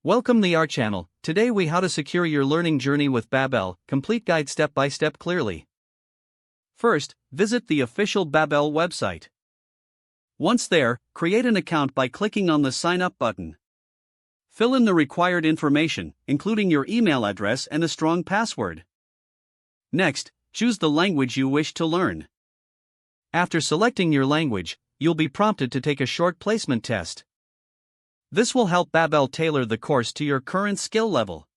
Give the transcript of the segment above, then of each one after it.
Welcome to our channel. Today we how to secure your learning journey with Babbel, complete guide step by step clearly. First, visit the official Babbel website. Once there, create an account by clicking on the sign up button. Fill in the required information, including your email address and a strong password. Next, choose the language you wish to learn. After selecting your language, you'll be prompted to take a short placement test. This will help Babbel tailor the course to your current skill level.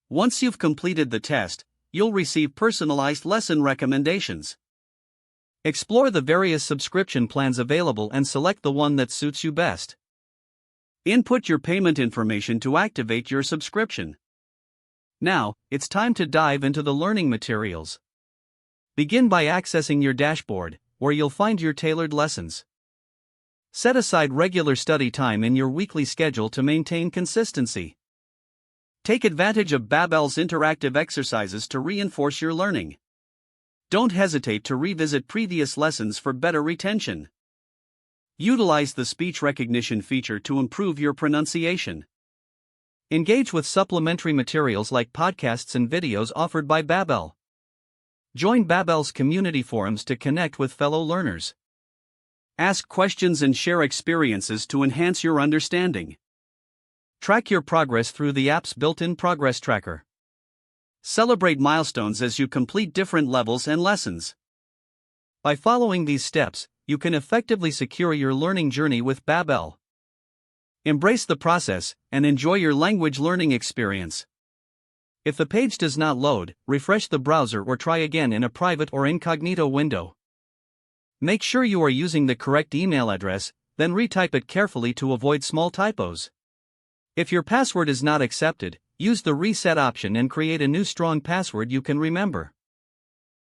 Once you've completed the test, you'll receive personalized lesson recommendations. Explore the various subscription plans available and select the one that suits you best. Input your payment information to activate your subscription. Now, it's time to dive into the learning materials. Begin by accessing your dashboard, where you'll find your tailored lessons. Set aside regular study time in your weekly schedule to maintain consistency. Take advantage of Babbel's interactive exercises to reinforce your learning. Don't hesitate to revisit previous lessons for better retention. Utilize the speech recognition feature to improve your pronunciation. Engage with supplementary materials like podcasts and videos offered by Babbel. Join Babbel's community forums to connect with fellow learners. Ask questions and share experiences to enhance your understanding. Track your progress through the app's built-in progress tracker. Celebrate milestones as you complete different levels and lessons. By following these steps, you can effectively secure your learning journey with Babbel. Embrace the process and enjoy your language learning experience. If the page does not load, refresh the browser or try again in a private or incognito window. Make sure you are using the correct email address, then retype it carefully to avoid small typos. If your password is not accepted, use the reset option and create a new strong password you can remember.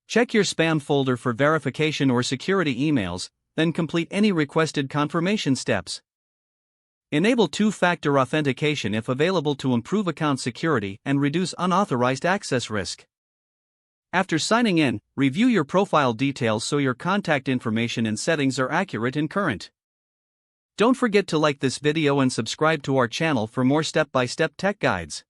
Check your spam folder for verification or security emails, then complete any requested confirmation steps. Enable two-factor authentication if available to improve account security and reduce unauthorized access risk. After signing in, review your profile details so your contact information and settings are accurate and current. Don't forget to like this video and subscribe to our channel for more step-by-step tech guides.